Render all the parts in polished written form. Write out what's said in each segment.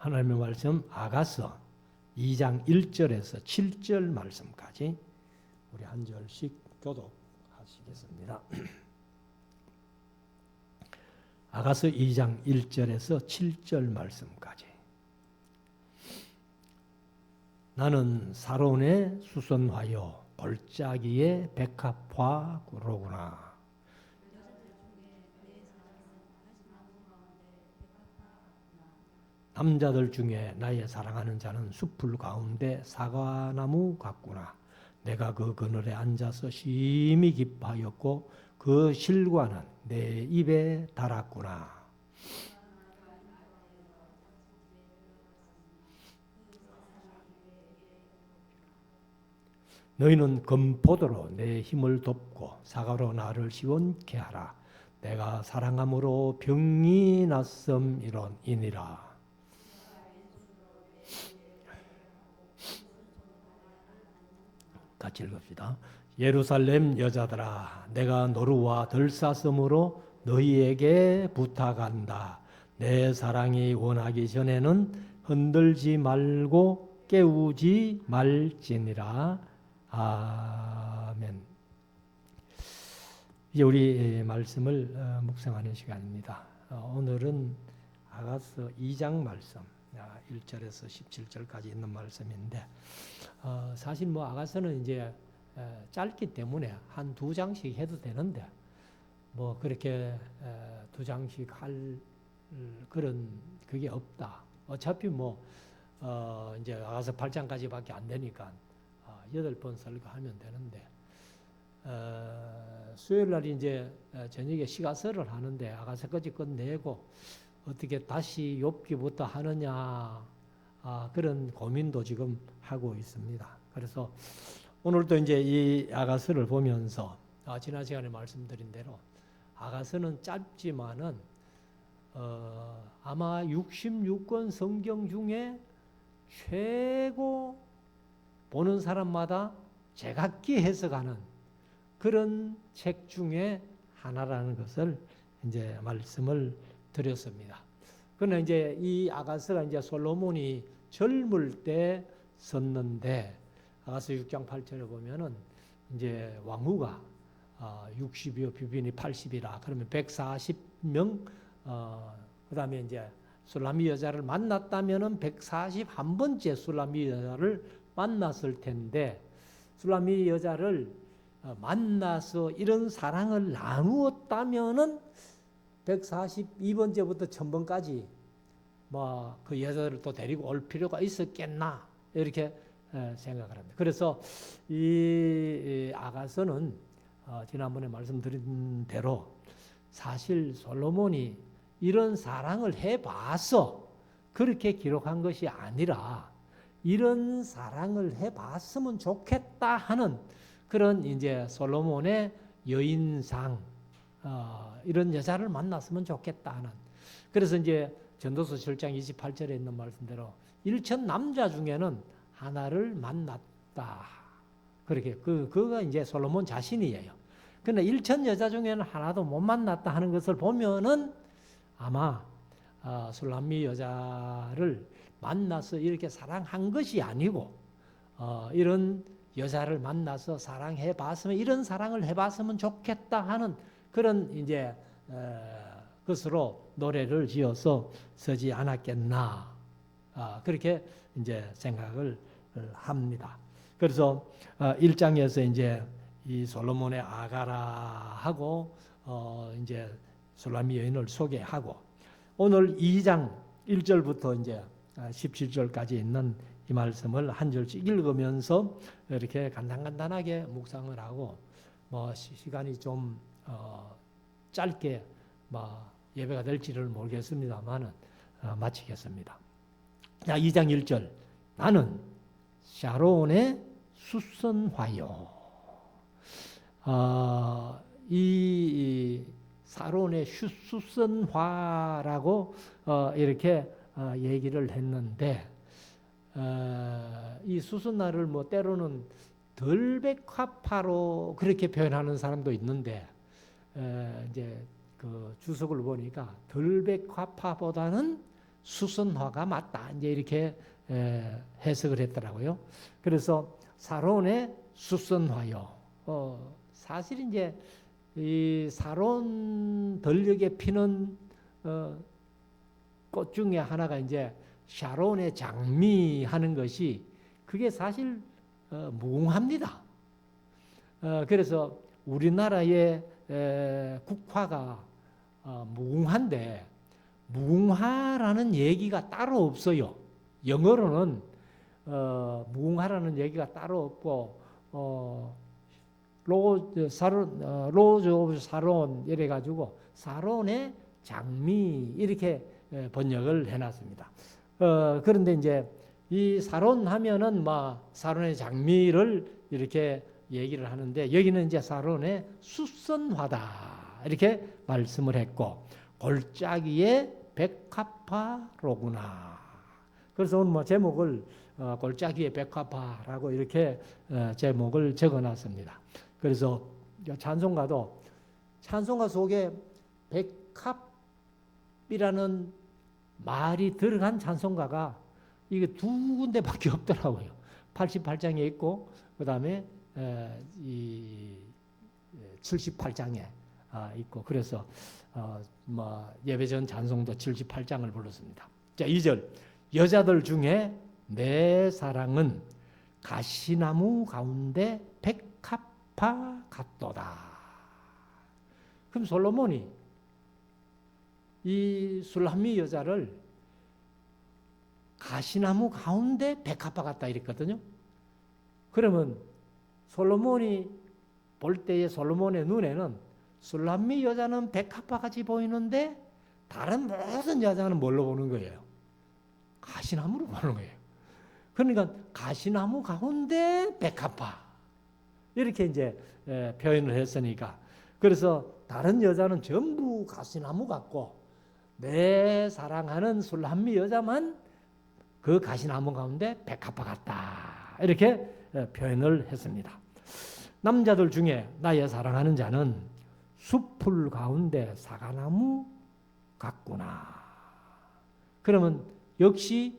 하나님의 말씀 아가서 2장 1절에서 7절 말씀까지 우리 한 절씩 교독하시겠습니다. 아가서 2장 1절에서 7절 말씀까지. 나는 사론의 수선화요 골짜기의 백합화로구나. 남자들 중에 나의 사랑하는 자는 숲풀 가운데 사과나무 같구나. 내가 그 그늘에 앉아서 심히 기뻐하였고 그 실과는 내 입에 달았구나. 너희는 금포도로 내 힘을 돕고 사과로 나를 시원케 하라. 내가 사랑함으로 병이 났음이니라. 같이 읽읍시다. 예루살렘 여자들아, 내가 노루와 들사슴으로 너희에게 부탁한다. 내 사랑이 원하기 전에는 흔들지 말고 깨우지 말지니라. 아멘. 이제 우리 말씀을 묵상하는 시간입니다. 오늘은 아가서 2장 말씀 1절에서 17절까지 있는 말씀인데, 사실 뭐 아가서는 이제 짧기 때문에 한 2장씩 해도 되는데 뭐 그렇게 2장씩 할 그런 그게 없다. 어차피 뭐 이제 아가서 8장까지밖에 안 되니까 8번 설교하면 되는데, 수요일 날 이제 저녁에 시가서를 하는데 아가서까지 끝내고 어떻게 다시 욥기부터 하느냐, 그런 고민도 지금 하고 있습니다. 그래서 오늘도 이제 이 아가서를 보면서 지난 시간에 말씀드린 대로 아가서는 짧지만은 아마 66권 성경 중에 최고 보는 사람마다 제각기 해석하는 그런 책 중에 하나라는 것을 이제 말씀을 드렸습니다. 그러나 이제 이 아가서가 이제 솔로몬이 젊을 때 썼는데, 아가서 6장 8절에 보면은 이제 왕후가 60이요 비빈이 80이라 그러면 140명, 그다음에 이제 술라미 여자를 만났다면은 141번째 술라미 여자를 만났을 텐데, 술라미 여자를 만나서 이런 사랑을 나누었다면은 142번째부터 1000번까지 뭐 그 여자를 또 데리고 올 필요가 있었겠나, 이렇게 생각을 합니다. 그래서 이 아가서는 지난번에 말씀드린 대로 사실 솔로몬이 이런 사랑을 해봐서 그렇게 기록한 것이 아니라 이런 사랑을 해봤으면 좋겠다 하는 그런 이제 솔로몬의 여인상, 이런 여자를 만났으면 좋겠다 하는. 그래서 이제 전도서 7장 28절에 있는 말씀대로 1천 남자 중에는 하나를 만났다. 그렇게 그가 이제 솔로몬 자신이에요. 그런데 1천 여자 중에는 하나도 못 만났다 하는 것을 보면은 아마 술람미 여자를 만나서 이렇게 사랑한 것이 아니고 이런 여자를 만나서 사랑해 봤으면, 이런 사랑을 해 봤으면 좋겠다 하는 그런 이제 것으로 노래를 지어서 쓰지 않았겠나, 그렇게 이제 생각을 합니다. 그래서 1장에서 이제 이 솔로몬의 아가라하고 이제 술라미 여인을 소개하고, 오늘 2장 1절부터 이제 17절까지 있는 이 말씀을 한 절씩 읽으면서 이렇게 간단하게 묵상을 하고, 뭐 시간이 좀 짧게 뭐 예배가 될지를 모르겠습니다만은 마치겠습니다. 자, 2장 1절. 나는 샤론의 수선화요. 이 사론의 수선화라고 이렇게 얘기를 했는데, 이 수선화를 뭐 때로는 덜백화파로 그렇게 표현하는 사람도 있는데, 이제 그 주석을 보니까 덜백화파보다는 수선화가 맞다. 이제 이렇게 해석을 했더라고요. 그래서 사론의 수선화요. 사실 이제 이 사론 들녘에 피는 꽃 중에 하나가 이제 샤론의 장미 하는 것이 그게 사실 무궁화입니다. 그래서 우리나라의 국화가 무궁화인데 무궁화라는 얘기가 따로 없어요. 영어로는 무궁화라는 얘기가 따로 없고 로즈 오브 사론 이래가지고 사론의 장미 이렇게 번역을 해놨습니다. 그런데 이제 이 사론 하면은 사론의 장미를 이렇게 얘기를 하는데 여기는 이제 사론의 수선화다 이렇게 말씀을 했고 골짜기의 백합화로구나. 그래서 오늘 제목을 골짜기의 백합화라고 이렇게 제목을 적어놨습니다. 그래서 찬송가 속에 백합이라는 말이 들어간 찬송가가 이게 두 군데밖에 없더라고요. 88장에 있고 그 다음에 이 78장에 있고 그래서 예배전 찬송도 78장을 불렀습니다. 자, 2절 여자들 중에 내 사랑은 가시나무 가운데 백합화 같도다. 그럼 솔로몬이 이 술람미 여자를 가시나무 가운데 백합화 같다 이랬거든요. 그러면 솔로몬이 볼 때의 솔로몬의 눈에는 술람미 여자는 백합화 같이 보이는데 다른 모든 여자는 뭘로 보는 거예요? 가시나무로 보는 거예요. 그러니까 가시나무 가운데 백합화 이렇게 이제 표현을 했으니까 그래서 다른 여자는 전부 가시나무 같고 내 사랑하는 술람미 여자만 그 가시나무 가운데 백합화 같다 이렇게 표현을 했습니다. 남자들 중에 나의 사랑하는 자는 숲풀 가운데 사과나무 같구나. 그러면 역시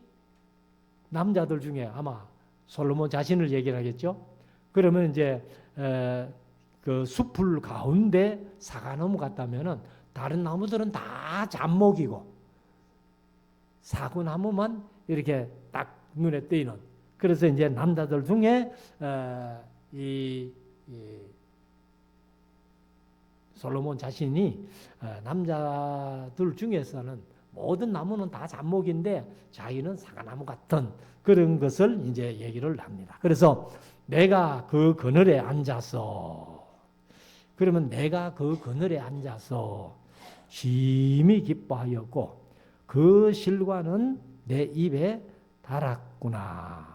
남자들 중에 아마 솔로몬 자신을 얘기를 하겠죠. 그러면 이제 그 숲풀 가운데 사과나무 같다면은 다른 나무들은 다 잡목이고 사과나무만 이렇게 딱 눈에 띄는. 그래서 이제 남자들 중에 이 솔로몬 자신이 남자들 중에서는 모든 나무는 다 잡목인데 자기는 사과나무 같은 그런 것을 이제 얘기를 합니다. 그래서 내가 그 그늘에 앉아서 그러면 내가 그 그늘에 앉아서 심히 기뻐하였고 그 실과는 내 입에 달았구나.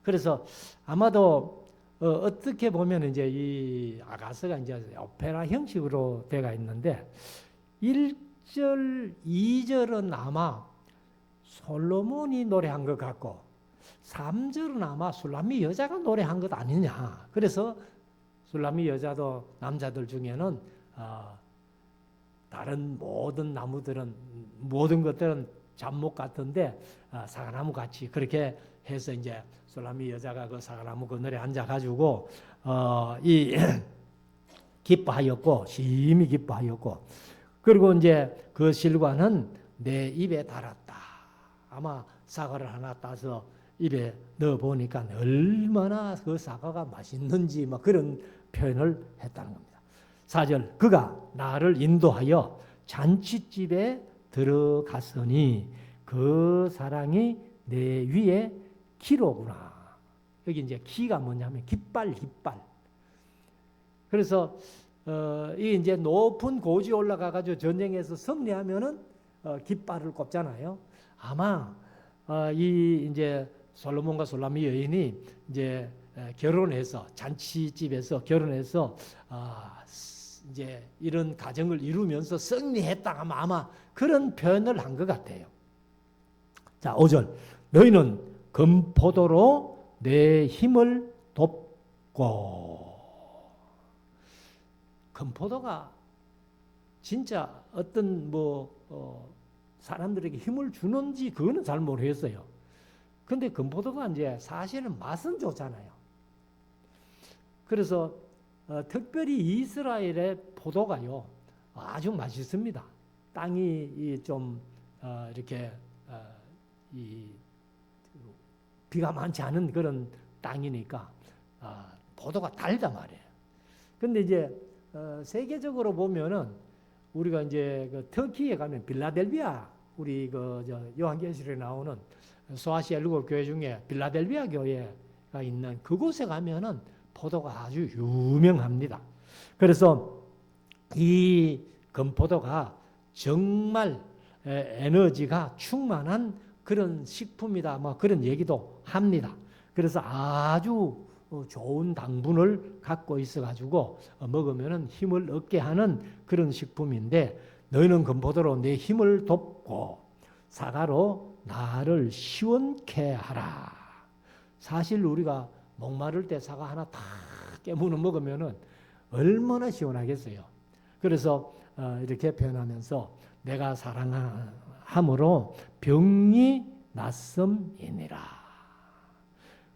그래서 아마도 어떻게 보면 이제 이 아가서가 이제 오페라 형식으로 되어 있는데 1절, 2절은 아마 솔로몬이 노래한 것 같고 3절은 아마 술람미 여자가 노래한 것 아니냐. 그래서 술람미 여자도 남자들 중에는 다른 모든 나무들은 모든 것들은 잡목 같은데 사과나무 같이 그렇게 해서 이제 술람미 여자가 그 사과나무 그늘에 앉아가지고 이 기뻐하였고 심히 기뻐하였고 그리고 이제 그 실과는 내 입에 달았다. 아마 사과를 하나 따서 입에 넣어 보니까 얼마나 그 사과가 맛있는지 막 그런 표현을 했다는 겁니다. 4절 그가 나를 인도하여 잔치집에 들어갔으니 그 사랑이 내 위에 기로구나. 여기 이제 기가 뭐냐면 깃발. 그래서 이게 이제 높은 고지에 올라가가지고 전쟁에서 승리하면은 깃발을 꼽잖아요. 아마 이 이제 솔로몬과 솔람미 여인이 이제 결혼해서 잔치집에서 결혼해서 이제 이런 가정을 이루면서 승리했다 하면 아마 그런 표현을 한 것 같아요. 자, 5절 너희는 금포도로 내 힘을 돕고 금포도가 진짜 어떤 사람들에게 힘을 주는지 그거는 잘 모르겠어요. 근데 금포도가 이제 사실은 맛은 좋잖아요. 그래서 특별히 이스라엘의 포도가요 아주 맛있습니다. 땅이 좀 이렇게 이 비가 많지 않은 그런 땅이니까 포도가 달단 말이에요. 근데 이제 세계적으로 보면은 우리가 이제 그 터키에 가면 빌라델비아 우리 요한계시록에 나오는 소아시아 7교회 중에 빌라델비아 교회가 있는 그곳에 가면은 포도가 아주 유명합니다. 그래서 이 금포도가 정말 에너지가 충만한 그런 식품이다. 뭐 그런 얘기도 합니다. 그래서 아주 좋은 당분을 갖고 있어가지고 먹으면은 힘을 얻게 하는 그런 식품인데 너희는 금포도로 내 힘을 돕고 사과로 나를 시원케 하라. 사실 우리가 목마를 때 사과 하나 탁 깨무는 먹으면은 얼마나 시원하겠어요. 그래서 이렇게 표현하면서 내가 사랑함으로 병이 낫음이니라.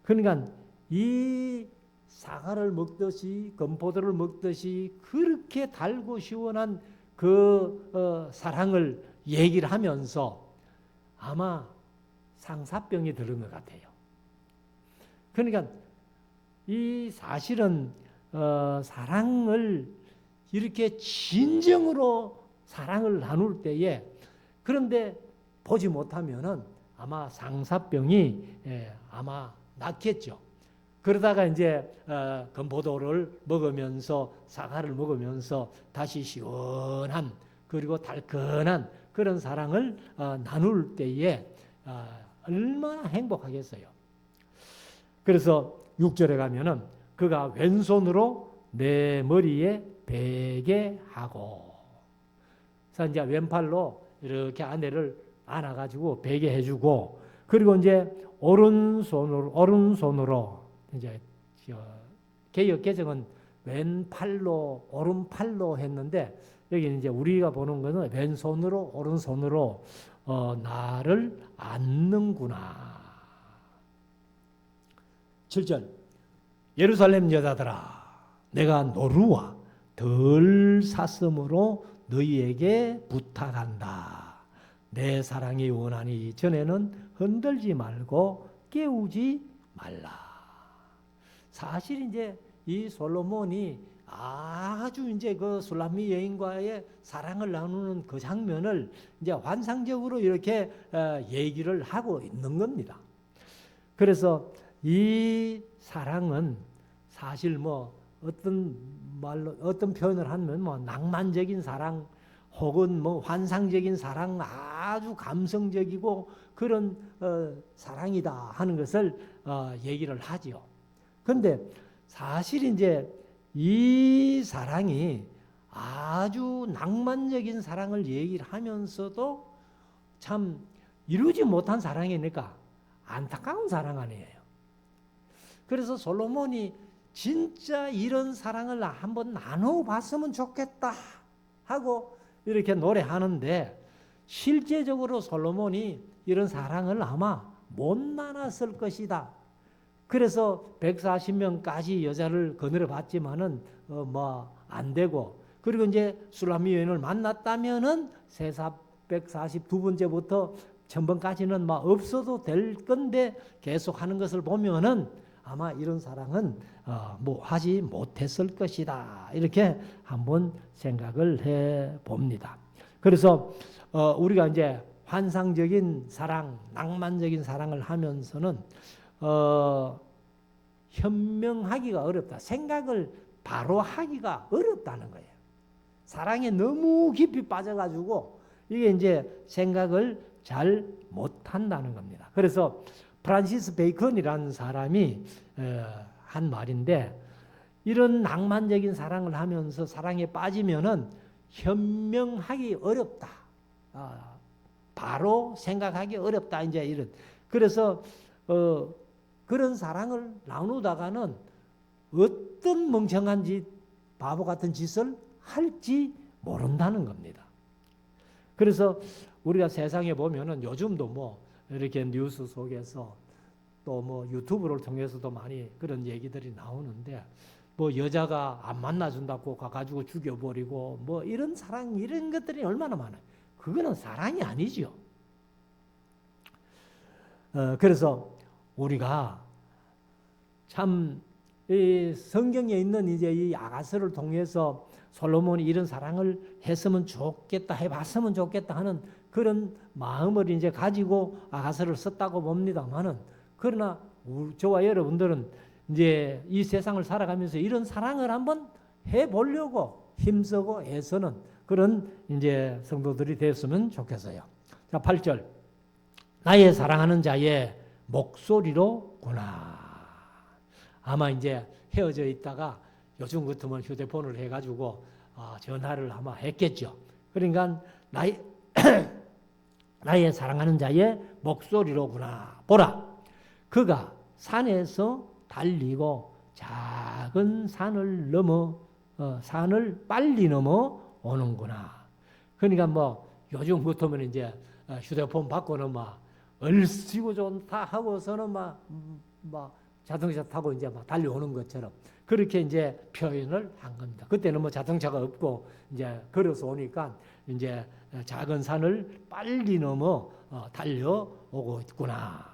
그러니까 이 사과를 먹듯이 금포도를 먹듯이 그렇게 달고 시원한 그 사랑을 얘기를 하면서 아마 상사병이 들은 것 같아요. 그러니까 이 사실은 사랑을 이렇게 진정으로 사랑을 나눌 때에 그런데 보지 못하면은 아마 상사병이 아마 낫겠죠. 그러다가 이제 금포도를 먹으면서 사과를 먹으면서 다시 시원한 그리고 달큰한 그런 사랑을 나눌 때에 얼마나 행복하겠어요. 그래서 6절에 가면은 그가 왼손으로 내 머리에 베게 하고, 그래서 이제 왼팔로 이렇게 아내를 안아가지고 베게 해주고, 그리고 이제 오른손으로 이제 개역 개정은 왼팔로 오른팔로 했는데 여기 이제 우리가 보는 것은 왼손으로 오른손으로 나를 안는구나. 7절 예루살렘 여자들아 내가 노루와 덜 샀음으로 너희에게 부탁한다. 내 사랑이 원하니 전에는 흔들지 말고 깨우지 말라. 사실 이제 이 솔로몬이 아주 이제 그 술람미 여인과의 사랑을 나누는 그 장면을 이제 환상적으로 이렇게 얘기를 하고 있는 겁니다. 그래서 이 사랑은 사실 뭐 어떤 말로 어떤 표현을 하면 뭐 낭만적인 사랑 혹은 뭐 환상적인 사랑 아주 감성적이고 그런 사랑이다 하는 것을 얘기를 하지요. 그런데 사실 이제 이 사랑이 아주 낭만적인 사랑을 얘기를 하면서도 참 이루지 못한 사랑이니까 안타까운 사랑 아니에요. 그래서 솔로몬이 진짜 이런 사랑을 한번 나눠봤으면 좋겠다 하고 이렇게 노래하는데 실제적으로 솔로몬이 이런 사랑을 아마 못 나눴을 것이다. 그래서 140명까지 여자를 거느려 봤지만은 뭐 안 되고, 그리고 이제 술람미 여인을 만났다면은 142번째부터 1000번까지는 막 없어도 될 건데 계속 하는 것을 보면은 아마 이런 사랑은 뭐 하지 못했을 것이다. 이렇게 한번 생각을 해 봅니다. 그래서 우리가 이제 환상적인 사랑, 낭만적인 사랑을 하면서는 현명하기가 어렵다. 생각을 바로 하기가 어렵다는 거예요. 사랑에 너무 깊이 빠져가지고 이게 이제 생각을 잘 못한다는 겁니다. 그래서 프란시스 베이컨이라는 사람이 한 말인데 이런 낭만적인 사랑을 하면서 사랑에 빠지면은 현명하기 어렵다. 바로 생각하기 어렵다. 이제 이런. 그래서 그런 사랑을 나누다가는 어떤 멍청한 짓, 바보 같은 짓을 할지 모른다는 겁니다. 그래서 우리가 세상에 보면은 요즘도 뭐 이렇게 뉴스 속에서 또 뭐 유튜브를 통해서도 많이 그런 얘기들이 나오는데 뭐 여자가 안 만나준다고 가가지고 죽여버리고 뭐 이런 사랑 이런 것들이 얼마나 많아요. 그거는 사랑이 아니죠. 그래서 우리가 참 이 성경에 있는 이제 이 아가서를 통해서 솔로몬이 이런 사랑을 했으면 좋겠다, 해봤으면 좋겠다 하는 그런 마음을 이제 가지고 아가서를 썼다고 봅니다만은 그러나 저와 여러분들은 이제 이 세상을 살아가면서 이런 사랑을 한번 해보려고 힘쓰고 애쓰는 그런 이제 성도들이 되었으면 좋겠어요. 자, 8절. 나의 사랑하는 자의 목소리로구나. 아마 이제 헤어져 있다가 요즘 같으면 휴대폰을 해가지고 전화를 아마 했겠죠. 그러니까 나의 사랑하는 자의 목소리로구나. 보라, 그가 산에서 달리고 작은 산을 넘어 산을 빨리 넘어 오는구나. 그러니까 뭐 요즘 같으면 이제 휴대폰 받고는 막 얼씨구 좋다 하고서는 막 자동차 타고 이제 막 달려오는 것처럼 그렇게 이제 표현을 한 겁니다. 그때는 뭐 자동차가 없고 이제 걸어서 오니까 이제 작은 산을 빨리 넘어 달려오고 있구나.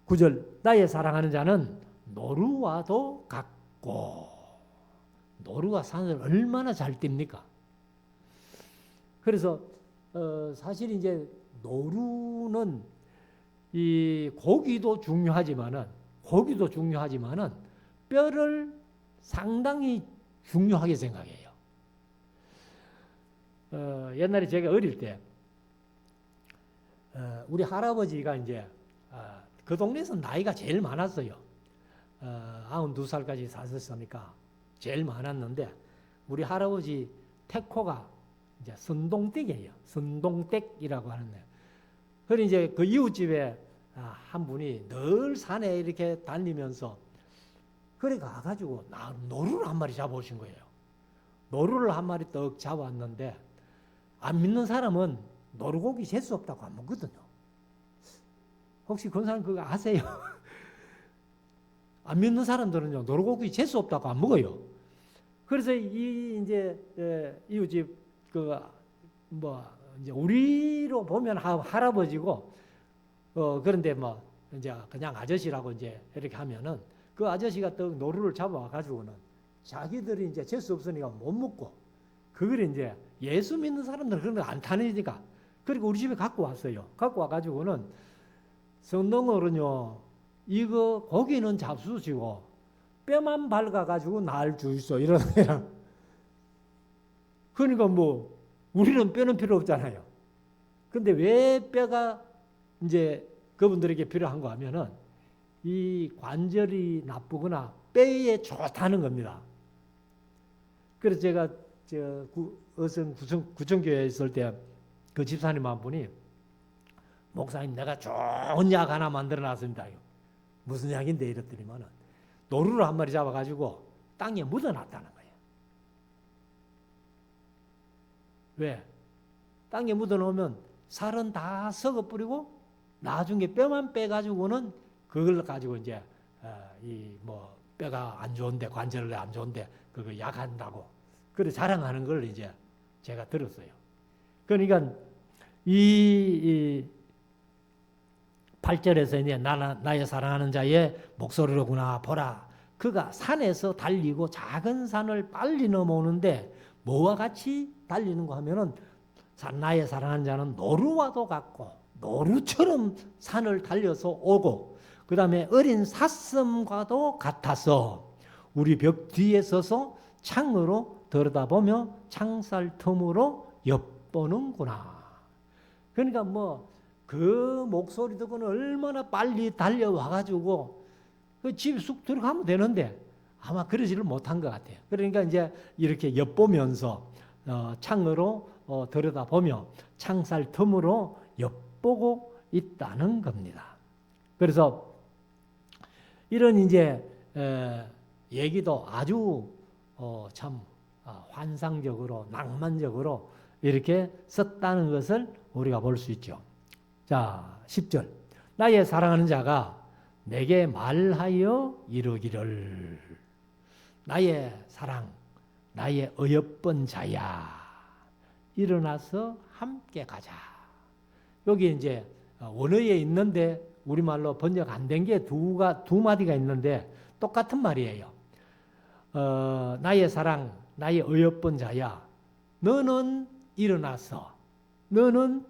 9절. 나의 사랑하는 자는 노루와도 같고. 노루가 산을 얼마나 잘 띱니까? 그래서 사실 이제 노루는 이 고기도 중요하지만은 뼈를 상당히 중요하게 생각해요. 옛날에 제가 어릴 때 우리 할아버지가 이제 그 동네에서 나이가 제일 많았어요. 92살까지 사셨으니까 제일 많았는데 우리 할아버지 태코가 이제 선동댁이에요. 선동댁이라고 하는데. 그래 이제 그 이웃집에 한 분이 늘 산에 이렇게 다니면서 그래 가가지고 노루를 한 마리 잡아오신 거예요. 노루를 한 마리 떡 잡았는데 안 믿는 사람은 노루고기 재수 없다고 안 먹거든요. 혹시 그런 사람 그거 아세요? 안 믿는 사람들은요 노루고기 재수 없다고 안 먹어요. 그래서 이 이제 이웃집 그 뭐 이제 우리로 보면 할아버지고 그런데 뭐 이제 그냥 아저씨라고 이제 이렇게 하면은 그 아저씨가 떡 노루를 잡아와 가지고는 자기들이 이제 재수 없으니까 못 먹고 그걸 이제 예수 믿는 사람들은 그런 거 안 타니까 그리고 우리 집에 갖고 왔어요. 갖고 와 가지고는 성동어른요 이거 고기는 잡수시고 뼈만 발가 가지고 날 주이소 이러는 거야. 그러니까 뭐 우리는 뼈는 필요 없잖아요. 근데 왜 뼈가 이제 그분들에게 필요한가 하면은 이 관절이 나쁘거나 뼈에 좋다는 겁니다. 그래서 제가 어선 구청교회에 있을 때 그 집사님 한 분이 목사님 내가 좋은 약 하나 만들어 놨습니다. 무슨 약인데 이랬더니만은 노루를 한 마리 잡아가지고 땅에 묻어놨다는 거예요. 왜? 땅에 묻어놓으면 살은 다 썩어버리고 나중에 뼈만 빼가지고는 그걸 가지고 이제 이 뭐 뼈가 안 좋은데 관절에 안 좋은데 그거 약한다고 그래 자랑하는 걸 이제 제가 들었어요. 그러니까 이 8절에서 이제 나의 사랑하는 자의 목소리로구나 보라 그가 산에서 달리고 작은 산을 빨리 넘어오는데 뭐와 같이 달리는 거 하면은 나의 사랑하는 자는 노루와도 같고 노루처럼 산을 달려서 오고 그 다음에 어린 사슴과도 같아서 우리 벽 뒤에 서서 창으로 들여다보며 창살 틈으로 엿보는구나. 그러니까 뭐 그 목소리 듣고는 얼마나 빨리 달려와가지고 그 집에 쑥 들어가면 되는데 아마 그러지를 못한 것 같아요. 그러니까 이제 이렇게 엿보면서 창으로 들여다보며 창살 틈으로 엿보고 있다는 겁니다. 그래서 이런 이제 얘기도 아주 참 환상적으로 낭만적으로 이렇게 썼다는 것을 우리가 볼 수 있죠. 자, 10절. 나의 사랑하는 자가 내게 말하여 이르기를. 나의 사랑, 나의 어여쁜 자야, 일어나서 함께 가자. 여기 이제 원어에 있는데 우리말로 번역 안 된 게 두 마디가 있는데 똑같은 말이에요. 나의 사랑, 나의 어여쁜 자야, 너는 일어나서, 너는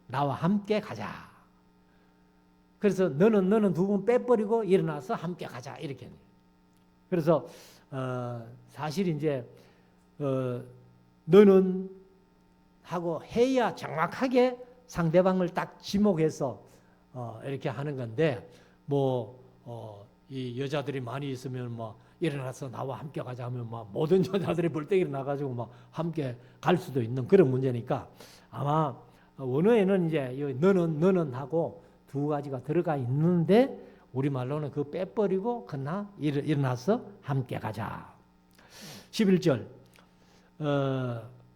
나와 함께 가자. 그래서 너는 두 번 빼버리고 일어나서 함께 가자 이렇게. 그래서 사실 이제 너는 하고 해야 정확하게 상대방을 딱 지목해서 이렇게 하는 건데 이 여자들이 많이 있으면 뭐 일어나서 나와 함께 가자 하면 뭐 모든 여자들이 벌떡 일어나가지고 뭐 함께 갈 수도 있는 그런 문제니까 아마 원어에는 이제 너는 하고 두 가지가 들어가 있는데 우리말로는 그 빼버리고 그러나 일어나서 함께 가자. 11절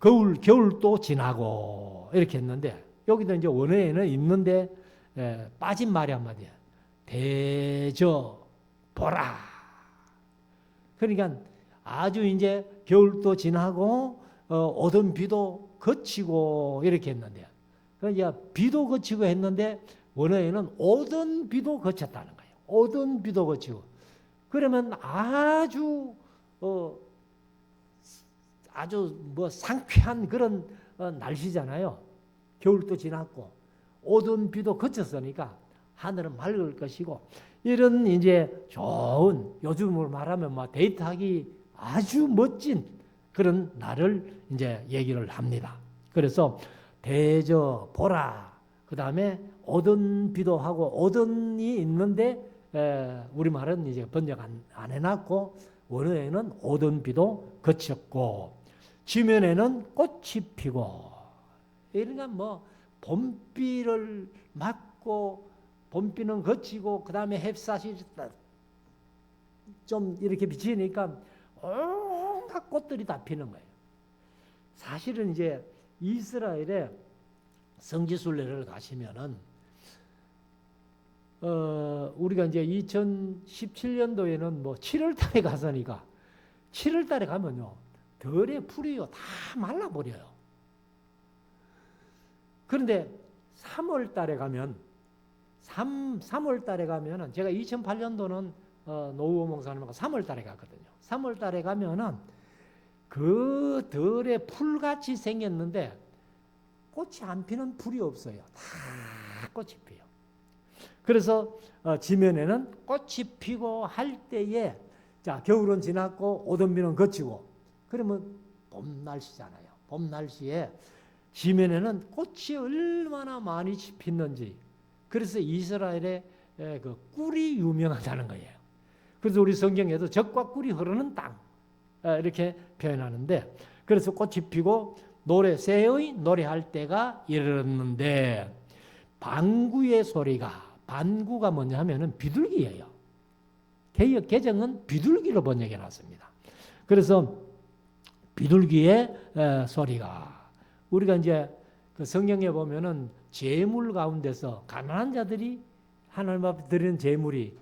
겨울도 지나고 이렇게 했는데 여기도 이제 원어에는 있는데 빠진 말이 한마디야. 대저 보라. 그러니까 아주 이제 겨울도 지나고 오던 비도 그치고 이렇게 했는데 그러니까 비도 그치고 했는데 원어에는 오던 비도 그쳤다는 거예요. 오던 비도 그치고 그러면 아주 뭐 상쾌한 그런 날씨잖아요. 겨울도 지났고 오던 비도 그쳤으니까 하늘은 맑을 것이고 이런 이제 좋은 요즘으로 말하면 뭐 데이트하기 아주 멋진 그런 날을 이제 얘기를 합니다. 그래서 대저 보라 그 다음에 오던 비도 하고 오던이 있는데 우리말은 이제 번역 안 해놨고 원어에는 오던 비도 그쳤고 지면에는 꽃이 피고 이러니까 뭐 봄비를 맞고 봄비는 그치고 그 다음에 햇살이 좀 이렇게 비치니까 온갖 꽃들이 다 피는 거예요. 사실은 이제 이스라엘에 성지순례를 가시면은 우리가 이제 2017년도에는 뭐 7월 달에 갔으니까 7월 달에 가면요 덜에 풀이요 다 말라버려요. 그런데 3월 달에 가면 3월 달에 가면은 제가 2008년도는 노우호 목사님하고 3월 달에 갔거든요. 3월 달에 가면은 그 덜에 풀같이 생겼는데 꽃이 안 피는 풀이 없어요. 다 꽃이 피요. 그래서 지면에는 꽃이 피고 할 때에 자 겨울은 지났고 오던비는 그치고 그러면 봄 날씨잖아요. 봄 날씨에 지면에는 꽃이 얼마나 많이 피는지 그래서 이스라엘의 그 꿀이 유명하다는 거예요. 그래서 우리 성경에도 젖과 꿀이 흐르는 땅 이렇게 표현하는데 그래서 꽃이 피고 새의 노래할 때가 이르렀는데 방구의 소리가 반구가 뭐냐 하면은 비둘기예요. 개역 개정은 비둘기로 번역해 놨습니다. 그래서 비둘기의 소리가 우리가 이제 그 성경에 보면은 제물 가운데서 가난한 자들이 하나님 앞에 드리는 제물이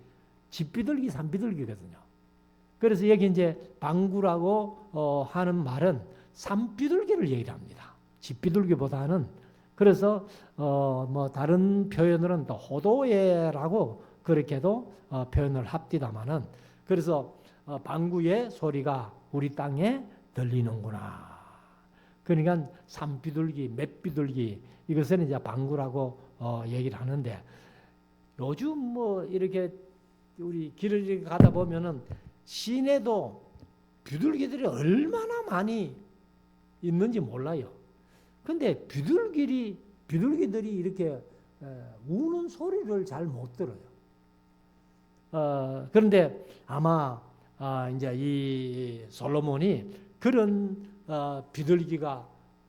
집비둘기, 산비둘기거든요. 그래서 여기 이제 방구라고 하는 말은 산비둘기를 얘기를 합니다. 집비둘기보다는 그래서 뭐 다른 표현으로는 또 호도애라고 그렇게도 표현을 합디다마는 그래서 방구의 소리가 우리 땅에 들리는구나. 그러니까 산비둘기, 맷비둘기 이것은 이제 방구라고 얘기를 하는데 요즘 뭐 이렇게 우리 길을 이렇게 가다 보면은 시내도 비둘기들이 얼마나 많이 있는지 몰라요. 근데 비둘기들이 이렇게 우는 소리를 잘 못 들어요. 그런데 아마 이제 이 솔로몬이 그런 비둘기가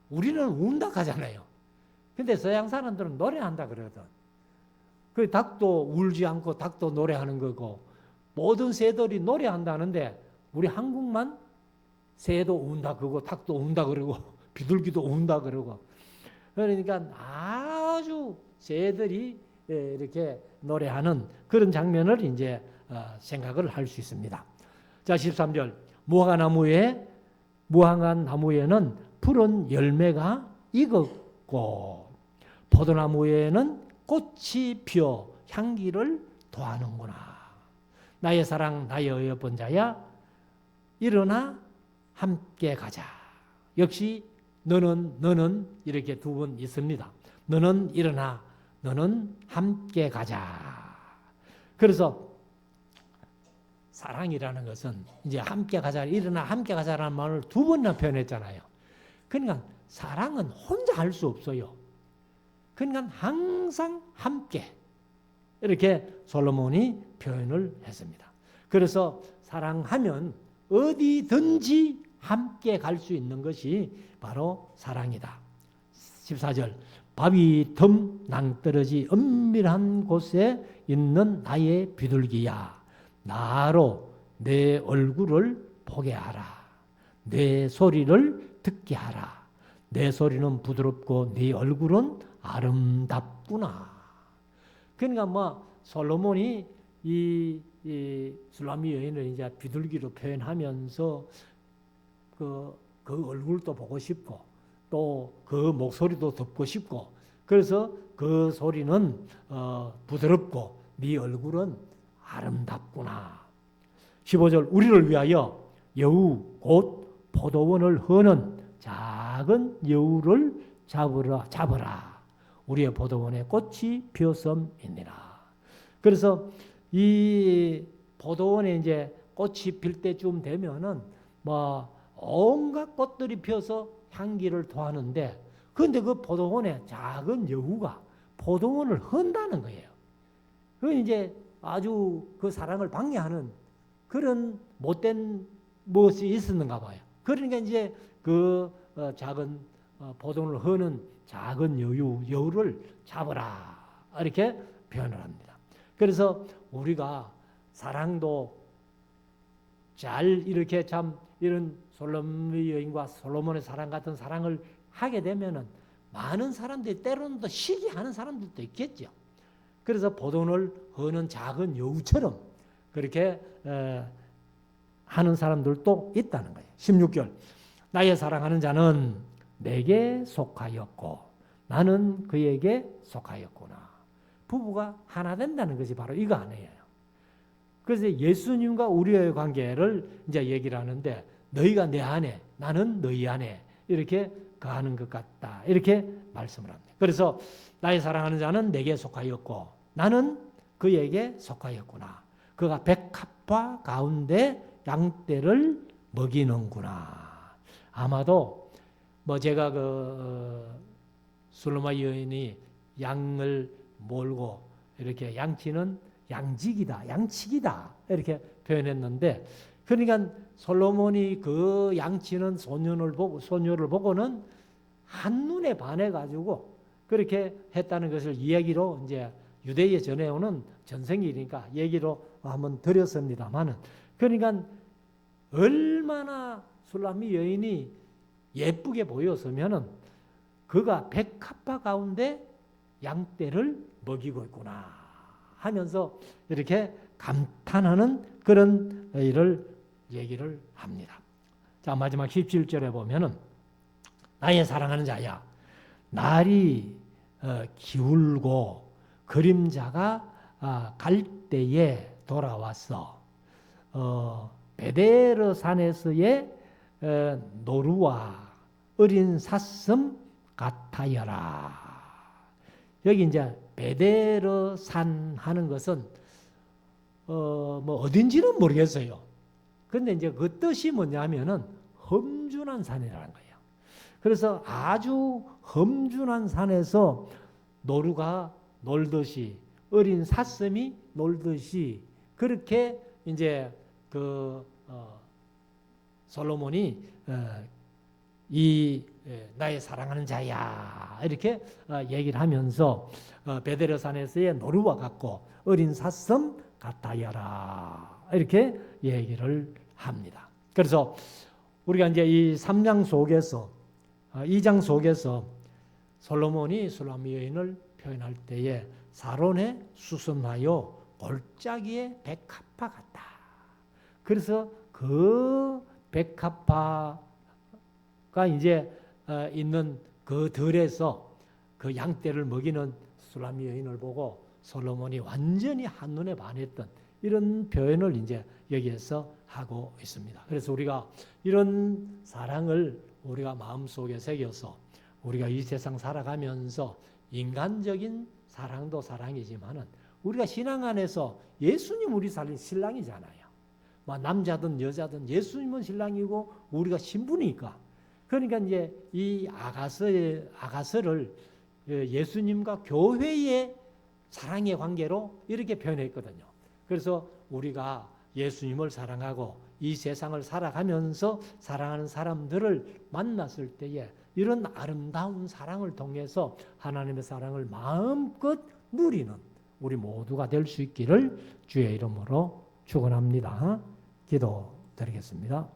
우리는 운다 하잖아요. 근데 서양 사람들은 노래한다 그러거든. 그 닭도 울지 않고 닭도 노래하는 거고 모든 새들이 노래한다는데 우리 한국만 새도 운다 그러고 닭도 운다 그러고 비둘기도 운다 그러고 그러니까 아주 새들이 이렇게 노래하는 그런 장면을 이제 생각을 할 수 있습니다. 자, 13절. 무화과 나무에는 푸른 열매가 익었고 포도나무에는 꽃이 피어 향기를 더하는구나. 나의 사랑 나의 어여쁜 자야 일어나 함께 가자. 역시 너는 이렇게 두 번 있습니다. 너는 일어나 너는 함께 가자. 그래서 사랑이라는 것은 이제 함께 가자, 일어나 함께 가자라는 말을 두 번이나 표현했잖아요. 그러니까 사랑은 혼자 할 수 없어요. 그러니까 항상 함께 이렇게 솔로몬이 표현을 했습니다. 그래서 사랑하면 어디든지 함께 갈 수 있는 것이 바로 사랑이다. 14절. 바위 틈 낭떠러지 은밀한 곳에 있는 나의 비둘기야. 나로 내 얼굴을 보게 하라. 내 소리를 듣게 하라. 내 소리는 부드럽고 네 얼굴은 아름답구나. 그러니까 뭐 솔로몬이 이 술라미 여인을 이제 비둘기로 표현하면서 그 얼굴도 보고 싶고 또 그 목소리도 듣고 싶고 그래서 그 소리는 부드럽고 네 얼굴은 아름답구나. 15절. 우리를 위하여 여우 곧 포도원을 허는 작은 여우를 잡으라. 우리의 포도원에 꽃이 피었음이니라. 그래서 이 포도원에 이제 꽃이 필 때쯤 되면은 뭐 온갖 꽃들이 피어서 향기를 더하는데 그런데 그 포도원에 작은 여우가 포도원을 헌다는 거예요. 그건 이제 아주 그 사랑을 방해하는 그런 못된 무엇이 있었는가 봐요. 그러니까 이제 그 작은 포도원을 허는 작은 여우를 잡으라 이렇게 표현을 합니다. 그래서 우리가 사랑도 잘 이렇게 참 이런 솔로몬의 여인과 솔로몬의 사랑 같은 사랑을 하게 되면은 많은 사람들이 때로는 또 시기하는 사람들도 있겠죠. 그래서 포도원을 허는 작은 여우처럼 그렇게 하는 사람들도 있다는 거예요. 16절. 나의 사랑하는 자는 내게 속하였고 나는 그에게 속하였구나. 부부가 하나 된다는 것이 바로 이거 아니에요. 그래서 예수님과 우리의 관계를 이제 얘기를 하는데 너희가 내 안에 나는 너희 안에 이렇게 거하는 것 같다. 이렇게 말씀을 합니다. 그래서 나의 사랑하는 자는 내게 속하였고 나는 그에게 속하였구나. 그가 백합화 가운데 양떼를 먹이는구나. 아마도 뭐 제가 솔로몬 여인이 양을 몰고 이렇게 양치는 양직이다, 양치기다 이렇게 표현했는데 그러니까 솔로몬이 그 양치는 소녀를 보고는 한눈에 반해가지고 그렇게 했다는 것을 이야기로 이제 유대에 전해오는 전생이니까 얘기로 한번 드렸습니다만은 그러니까 얼마나 술라미 여인이 예쁘게 보였으면은 그가 백합화 가운데 양떼를 먹이고 있구나 하면서 이렇게 감탄하는 그런 일을 얘기를 합니다. 자, 마지막 17절에 보면은 나의 사랑하는 자야 날이 기울고 그림자가 갈 때에 돌아왔어. 베데르 산에서의 노루와 어린 사슴 같아여라. 여기 이제 베데르 산 하는 것은 뭐 어딘지는 모르겠어요. 근데 이제 그 뜻이 뭐냐면은 험준한 산이라는 거예요. 그래서 아주 험준한 산에서 노루가 놀듯이 어린 사슴이 놀듯이 그렇게 이제 솔로몬이 이 나의 사랑하는 자야 이렇게 얘기를 하면서 베데르 산에서의 노루와 같고 어린 사슴 같아여라 이렇게 얘기를 합니다. 그래서 우리가 이제 이 3장 속에서 2장 속에서 솔로몬이 슐라미 여인을 표현할 때에 사론에 수선하여 골짜기에 백합화 같다. 그래서 그 백합화가 이제 있는 그 들에서 그 양떼를 먹이는 슐라미 여인을 보고 솔로몬이 완전히 한눈에 반했던 이런 표현을 이제 여기에서 하고 있습니다. 그래서 우리가 이런 사랑을 우리가 마음속에 새겨서 우리가 이 세상 살아가면서 인간적인 사랑도 사랑이지만은 우리가 신앙 안에서 예수님 우리 살린 신랑이잖아요. 남자든 여자든 예수님은 신랑이고 우리가 신부니까. 그러니까 이제 이 아가서를 예수님과 교회의 사랑의 관계로 이렇게 표현했거든요. 그래서 우리가 예수님을 사랑하고 이 세상을 살아가면서 사랑하는 사람들을 만났을 때에 이런 아름다운 사랑을 통해서 하나님의 사랑을 마음껏 누리는 우리 모두가 될 수 있기를 주의 이름으로 축원합니다. 기도드리겠습니다.